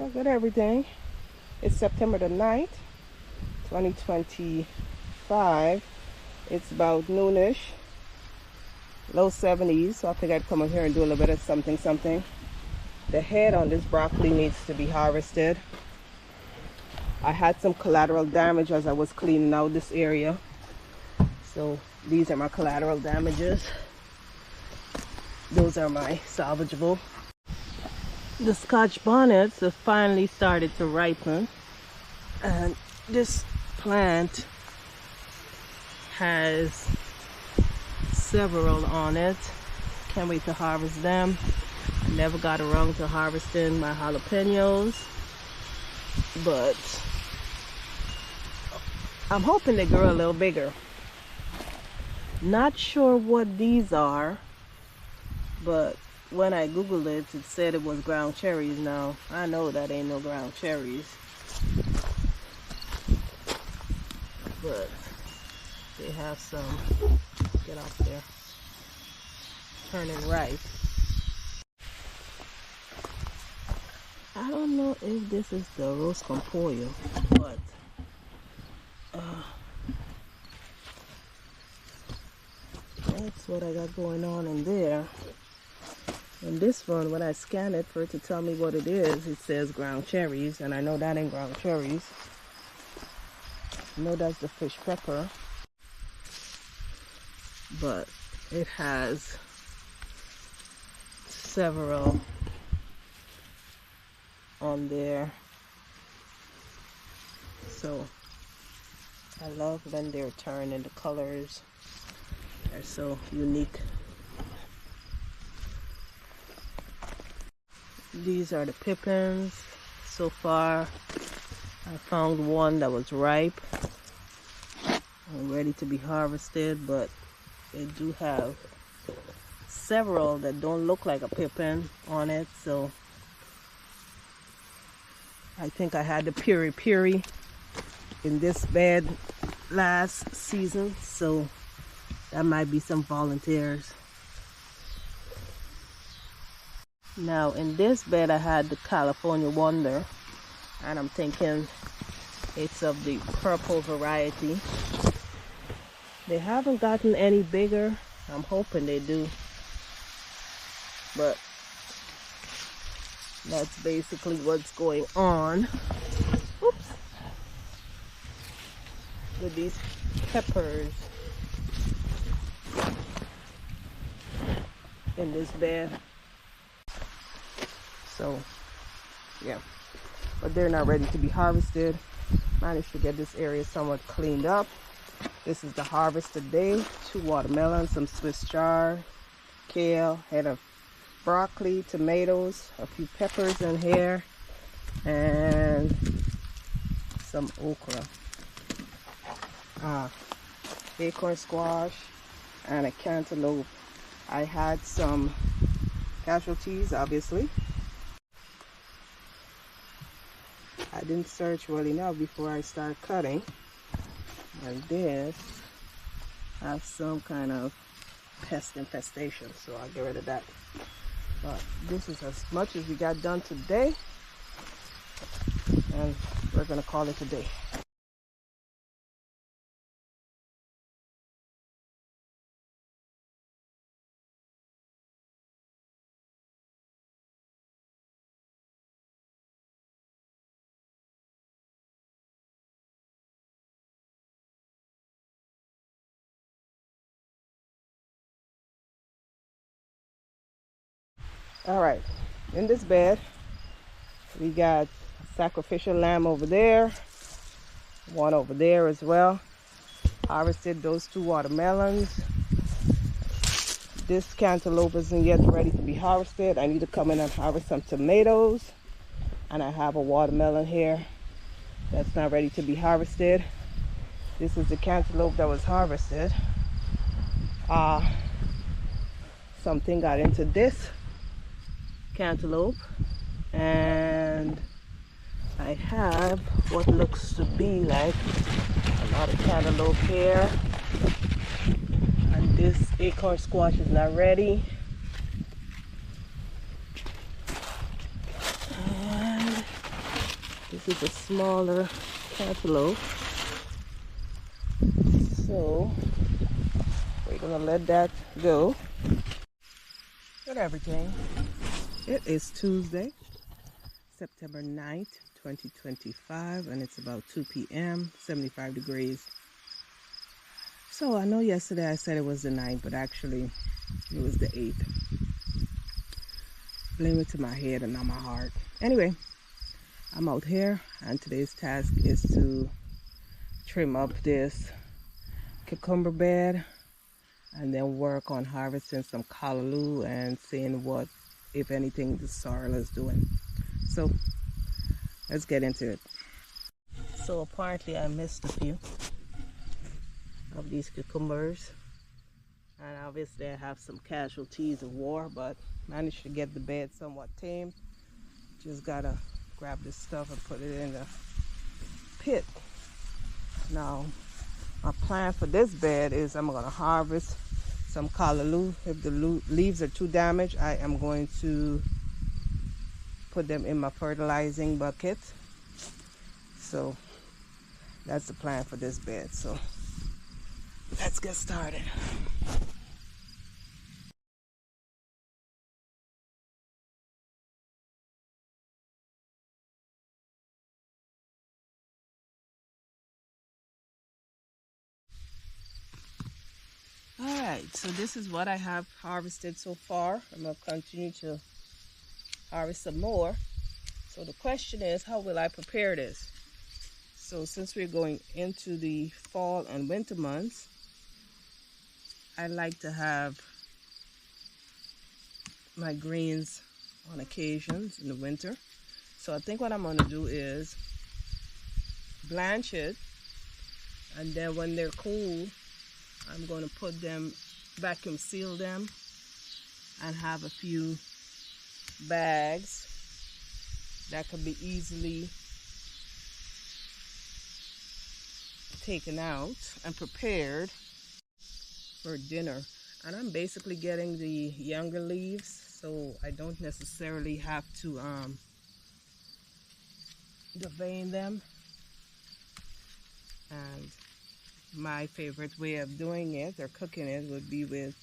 So I got everything. It's September the 9th, 2025. It's about noonish, low 70s. So I figured I'd come in here and do a little bit of something. The head on this broccoli needs to be harvested. I had some collateral damage as I was cleaning out this area. So these are my collateral damages. Those are my salvageable. The Scotch bonnets have finally started to ripen, and this plant has several on it. Can't wait to harvest them. Never got around to harvesting my jalapenos, but I'm hoping they grow a little bigger. Not sure what these are, but when I googled it, it said it was ground cherries. Now I know that ain't no ground cherries, but they have some. Get off there. Turning ripe. I don't know if this is the rose compoyo, but that's what I got going on in there. And this one, when I scan it for it to tell me what it is, it says ground cherries, and I know that ain't ground cherries. I know that's the fish pepper, but it has several on there. So I love when they're turning the colors. They're so unique. These are the pippins. So far I found one that was ripe and ready to be harvested, but they do have several that don't look like a pippin on it. So I think I had the piri in this bed last season, so that might be some volunteers. Now in this bed I had the California Wonder, and I'm thinking it's of the purple variety. They haven't gotten any bigger. I'm hoping they do, but that's basically what's going on. Oops. With these peppers in this bed. So yeah, but they're not ready to be harvested. Managed to get this area somewhat cleaned up. This is the harvest today. 2 watermelons, some Swiss chard, kale, head of broccoli, tomatoes, a few peppers in here, and some okra, acorn squash, and a cantaloupe. I had some casualties, obviously. I didn't search well enough before I start cutting. And this has some kind of pest infestation, so I'll get rid of that. But this is as much as we got done today, and we're gonna call it a day. All right, in this bed we got sacrificial lamb over there, one over there as well. Harvested those 2 watermelons. This cantaloupe isn't yet ready to be harvested. I need to come in and harvest some tomatoes, and I have a watermelon here that's not ready to be harvested. This is the cantaloupe that was harvested. Something got into this cantaloupe, and I have what looks to be like a lot of cantaloupe here, and this acorn squash is not ready. And This is a smaller cantaloupe. So we're gonna let that go. Got everything. It is Tuesday, September 9th, 2025, and it's about 2 p.m., 75 degrees. So I know yesterday I said it was the 9th, but actually it was the 8th. Blame it to my head and not my heart. Anyway, I'm out here, and today's task is to trim up this cucumber bed and then work on harvesting some callaloo and seeing what, if anything, the sorrel is doing. So let's get into it. So apparently I missed a few of these cucumbers, and obviously I have some casualties of war, but managed to get the bed somewhat tame. Just gotta grab this stuff and put it in the pit. Now my plan for this bed is I'm gonna harvest some callaloo. If the leaves are too damaged, I am going to put them in my fertilizing bucket. So that's the plan for this bed. So let's get started. Alright, so this is what I have harvested so far. I'm going to continue to harvest some more. So the question is, how will I prepare this? So since we're going into the fall and winter months, I like to have my greens on occasions in the winter. So I think what I'm going to do is blanch it, and then when they're cool, I'm going to put them, vacuum seal them, and have a few bags that can be easily taken out and prepared for dinner. And I'm basically getting the younger leaves, so I don't necessarily have to devein them. And my favorite way of doing it or cooking it would be with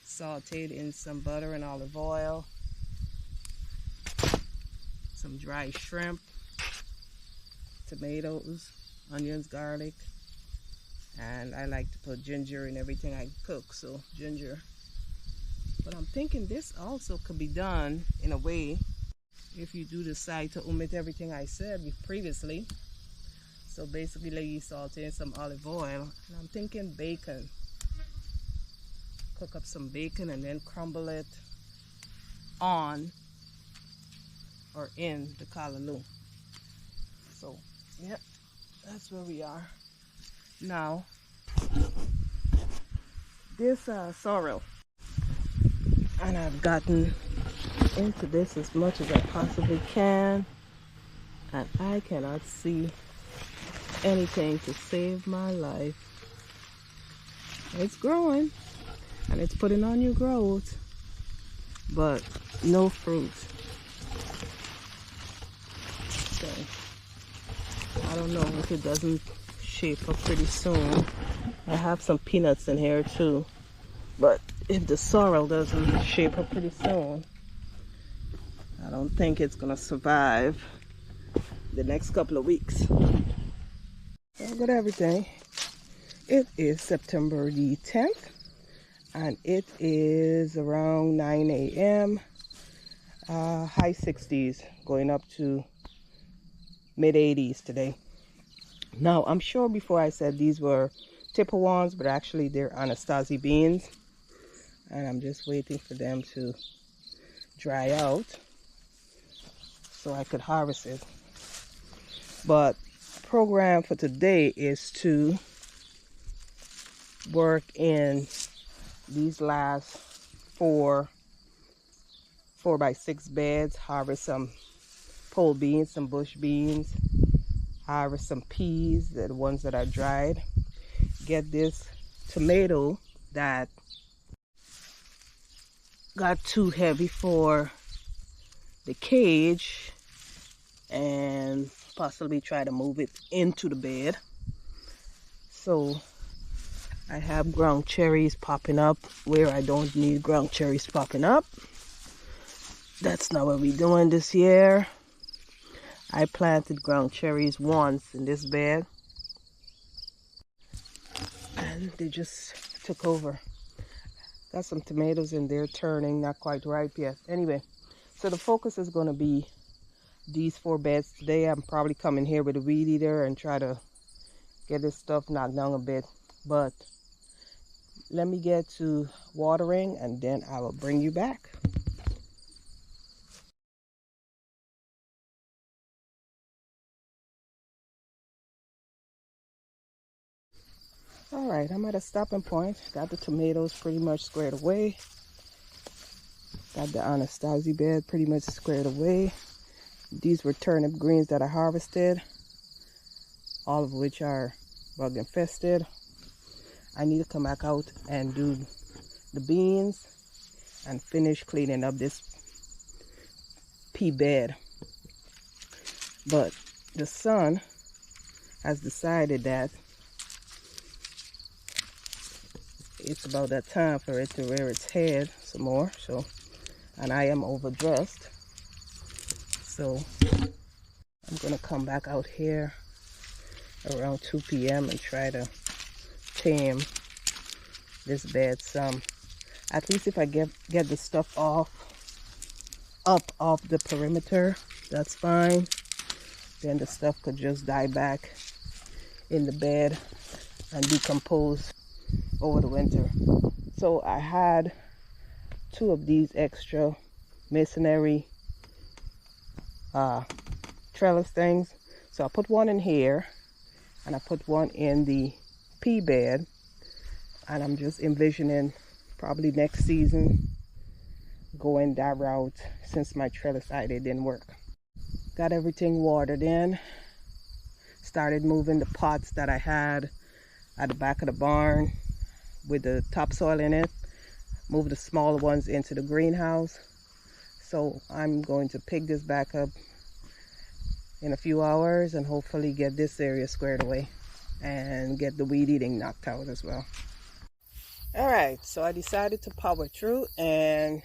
sauteed in some butter and olive oil, some dry shrimp, tomatoes, onions, garlic, and I like to put ginger in everything I cook, so ginger. But I'm thinking this also could be done in a way, if you do decide to omit everything I said previously. So basically, like, you saute in some olive oil, and I'm thinking bacon. Cook up some bacon and then crumble it on or in the callaloo. So yeah, that's where we are now. This sorrel, and I've gotten into this as much as I possibly can, and I cannot see anything to save my life. It's growing and it's putting on new growth, but no fruit. So I don't know if it doesn't shape up pretty soon. I have some peanuts in here too, but if the sorrel doesn't shape up pretty soon, I don't think it's gonna survive the next couple of weeks. I've got everything. It is September the 10th, and it is around 9 a.m. High 60s, going up to mid 80s today. Now, I'm sure before I said these were Tippawans, but actually they're Anasazi beans, and I'm just waiting for them to dry out so I could harvest it. But program for today is to work in these last 4x6 beds, harvest some pole beans, some bush beans, harvest some peas, the ones that are dried, get this tomato that got too heavy for the cage and possibly try to move it into the bed. So I have ground cherries popping up where I don't need ground cherries popping up. That's not what we're doing this year. I planted ground cherries once in this bed and they just took over. Got some tomatoes in there turning, not quite ripe yet. Anyway, so the focus is going to be these 4 beds today. I'm probably coming here with a weed eater and try to get this stuff knocked down a bit. But let me get to watering and then I will bring you back. Alright, I'm at a stopping point. Got the tomatoes pretty much squared away. Got the Anastasia bed pretty much squared away. These were turnip greens that I harvested, all of which are bug infested. I need to come back out and do the beans and finish cleaning up this pea bed. But the sun has decided that it's about that time for it to rear its head some more. So, and I am overdressed. So I'm gonna come back out here around 2 p.m. and try to tame this bed some. At least if I get the stuff off the perimeter, that's fine. Then the stuff could just die back in the bed and decompose over the winter. So I had 2 of these extra masonry trellis things. So I put one in here and I put one in the pea bed, and I'm just envisioning probably next season going that route since my trellis idea didn't work. Got everything watered in, started moving the pots that I had at the back of the barn with the topsoil in it, moved the smaller ones into the greenhouse. So I'm going to pick this back up in a few hours and hopefully get this area squared away and get the weed eating knocked out as well. Alright, so I decided to power through and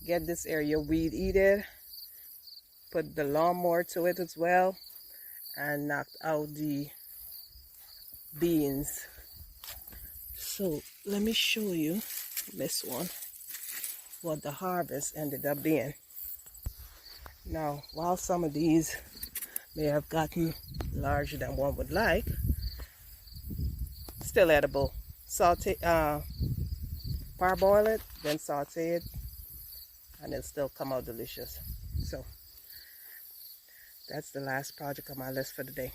get this area weed eated, put the lawnmower to it as well, and knocked out the beans. So let me show you this one, what the harvest ended up being. Now, while some of these may have gotten larger than one would like, still edible. Saute, parboil it, then saute it, and it'll still come out delicious. So that's the last project on my list for the day.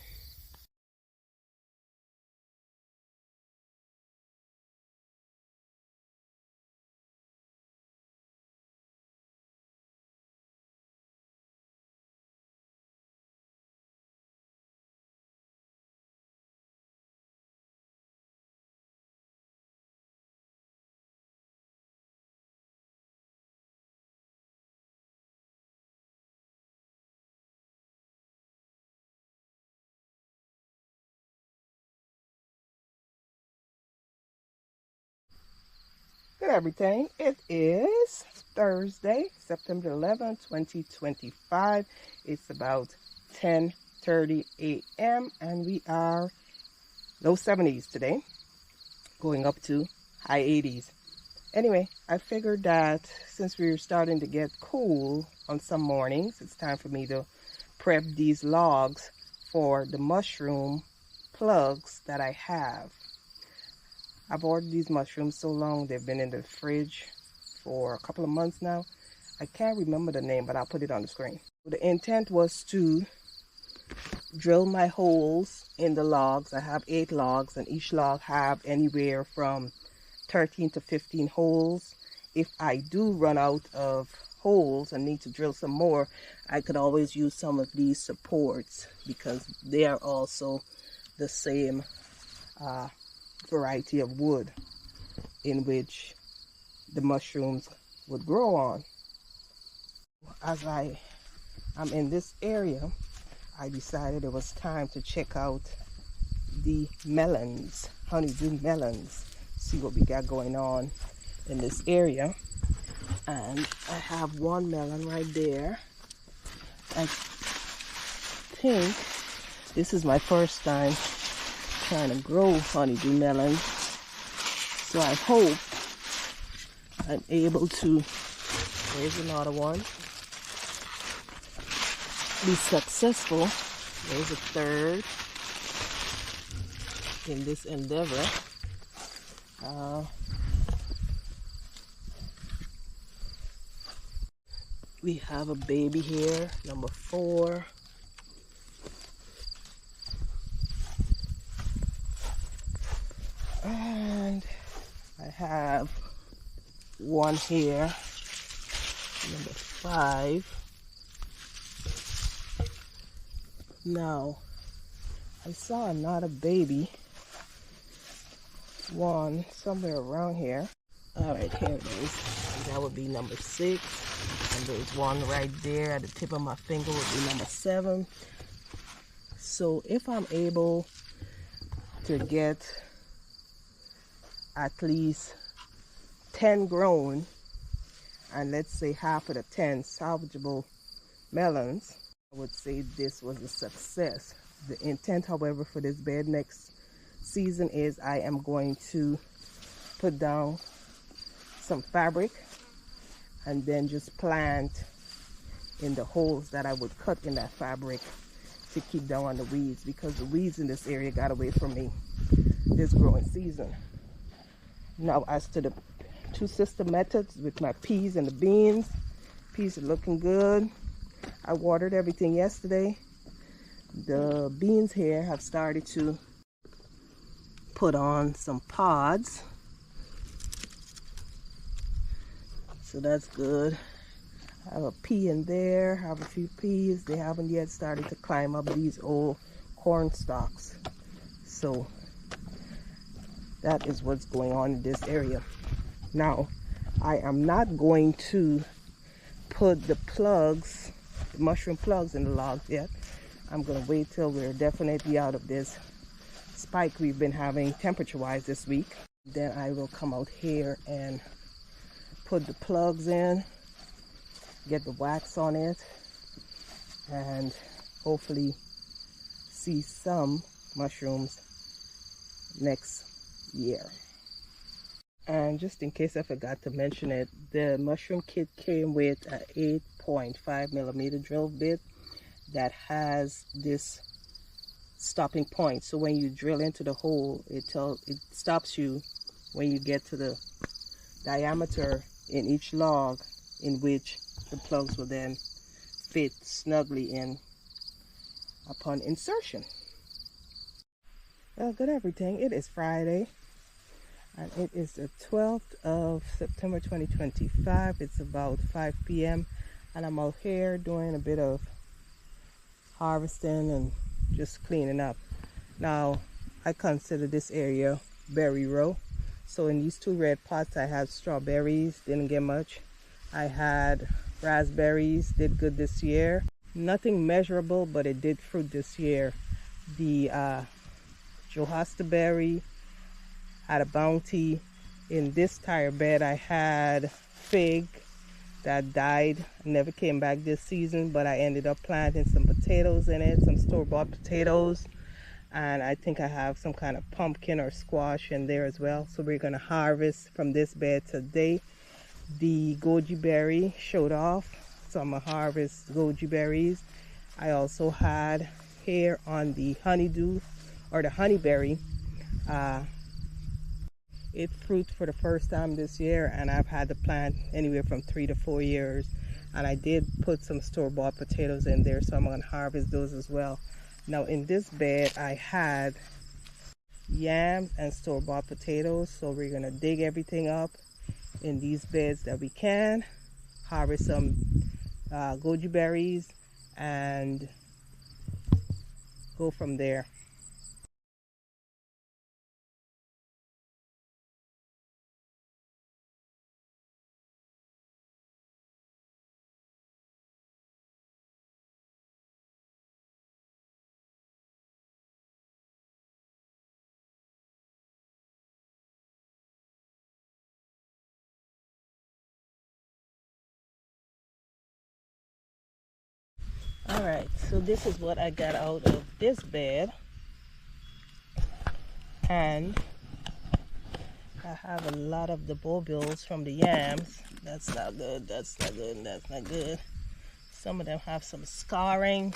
Good everything. It is Thursday, September 11th, 2025. It's about 10:30 a.m. and we are low 70s today, going up to high 80s. Anyway, I figured that since we're starting to get cool on some mornings, it's time for me to prep these logs for the mushroom plugs that I have. I've ordered these mushrooms so long, they've been in the fridge for a couple of months now. I can't remember the name, but I'll put it on the screen. The intent was to drill my holes in the logs. I have 8 logs, and each log have anywhere from 13 to 15 holes. If I do run out of holes and need to drill some more, I could always use some of these supports because they are also the same variety of wood in which the mushrooms would grow on. As I am in this area, I decided it was time to check out the melons, honeydew melons, see what we got going on in this area. And I have one melon right there. I think this is my first time trying to grow honeydew melons, so I hope I'm able to, there's another one, be successful. There's a third in this endeavor. We have a baby here, number 4. And I have one here, number 5. Now, I saw another baby, one somewhere around here. Alright, here it is. That would be number 6. And there's one right there at the tip of my finger would be number 7. So if I'm able to get at least 10 grown, and let's say half of the 10 salvageable melons, I would say this was a success. The intent, however, for this bed next season is I am going to put down some fabric and then just plant in the holes that I would cut in that fabric to keep down on the weeds, because the weeds in this area got away from me this growing season. Now, as to the 2 sister methods with my peas and the beans, peas are looking good. I watered everything yesterday. The beans here have started to put on some pods, so that's good. I have a pea in there, I have a few peas. They haven't yet started to climb up these old corn stalks. So that is what's going on in this area. Now, I am not going to put the plugs, the mushroom plugs in the logs yet. I'm going to wait till we're definitely out of this spike we've been having temperature-wise this week. Then I will come out here and put the plugs in, get the wax on it, and hopefully see some mushrooms next year. And just in case I forgot to mention it, the mushroom kit came with an 8.5 millimeter drill bit that has this stopping point. So when you drill into the hole, it stops you when you get to the diameter in each log in which the plugs will then fit snugly in upon insertion. Well, good everything. It is Friday, and it is the 12th of September 2025. It's about 5 p.m. and I'm out here doing a bit of harvesting and just cleaning up. Now, I consider this area berry row. So in these 2 red pots, I had strawberries, didn't get much. I had raspberries, did good this year. Nothing measurable, but it did fruit this year. The Johasta berry had a bounty. In this tire bed, I had fig that died, never came back this season, but I ended up planting some potatoes in it, some store-bought potatoes, and I think I have some kind of pumpkin or squash in there as well. So we're going to harvest from this bed today. The goji berry showed off, so I'm going to harvest goji berries. I also had here on the honeydew or the honeyberry. It fruit for the first time this year, and I've had the plant anywhere from 3 to 4 years. And I did put some store-bought potatoes in there, so I'm going to harvest those as well. Now in this bed, I had yams and store-bought potatoes, so we're going to dig everything up in these beds that we can, harvest some goji berries, and go from there. Alright, so this is what I got out of this bed. And I have a lot of the bulbils from the yams. That's not good, that's not good, that's not good. Some of them have some scarring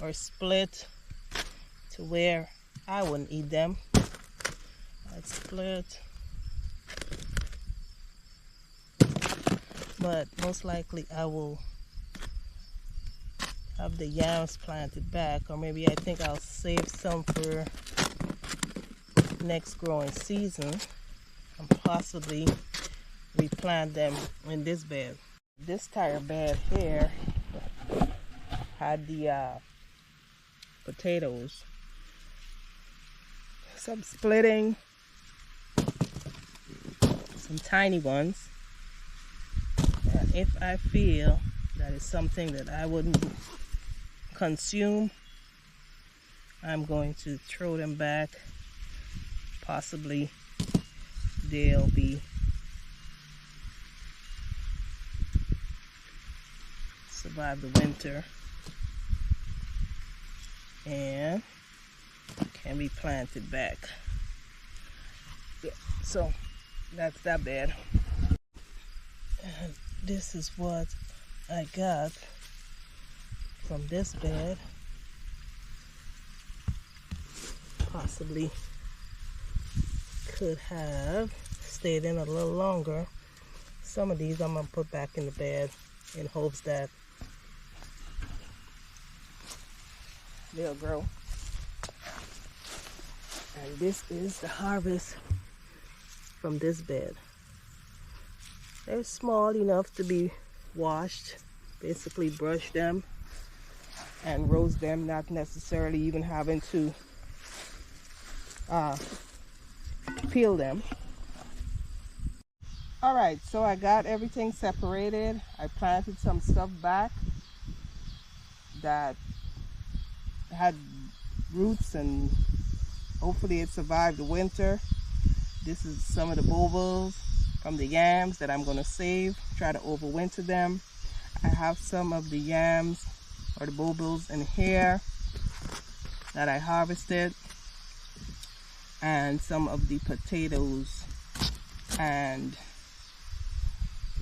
or split to where I wouldn't eat them. That's split. But most likely I will have the yams planted back, or maybe I think I'll save some for next growing season and possibly replant them in this bed. This tire bed here had the potatoes, some splitting, some tiny ones. And if I feel that is something that I wouldn't consume, I'm going to throw them back. Possibly they'll be survive the winter and can be planted back. Yeah, so that's that bed. And this is what I got from this bed. Possibly could have stayed in a little longer. Some of these I'm gonna put back in the bed in hopes that they'll grow. And this is the harvest from this bed. They're small enough to be washed, basically brush them and roast them, not necessarily even having to peel them. Alright, so I got everything separated. I planted some stuff back that had roots and hopefully it survived the winter. This is some of the bulbils from the yams that I'm going to save, try to overwinter them. I have some of the yams or the bulbils in here that I harvested, and some of the potatoes, and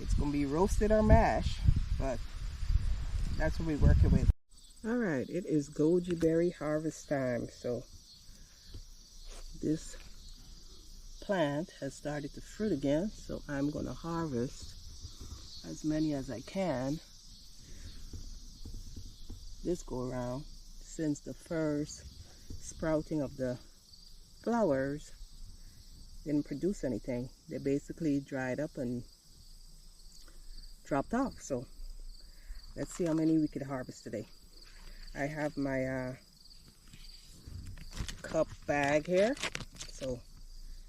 it's going to be roasted or mashed, but that's what we're working with. Alright, it is goji berry harvest time. So this plant has started to fruit again, so I'm going to harvest as many as I can this go around, since the first sprouting of the flowers didn't produce anything. They basically dried up and dropped off. So let's see how many we could harvest today. I have my cup bag here, so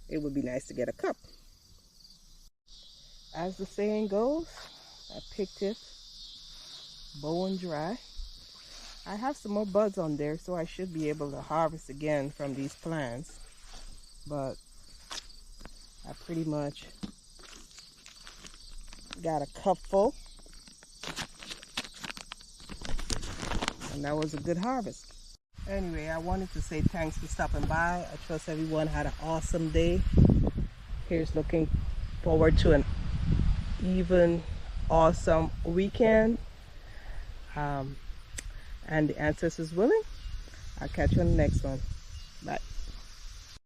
it would be nice to get a cup. As the saying goes, I picked it bone dry. I have some more buds on there, so I should be able to harvest again from these plants, but I pretty much got a cup full, and that was a good harvest. Anyway, I wanted to say thanks for stopping by. I trust everyone had an awesome day. Here's looking forward to an even awesome weekend. And the ancestors willing, I'll catch you on the next one. Bye.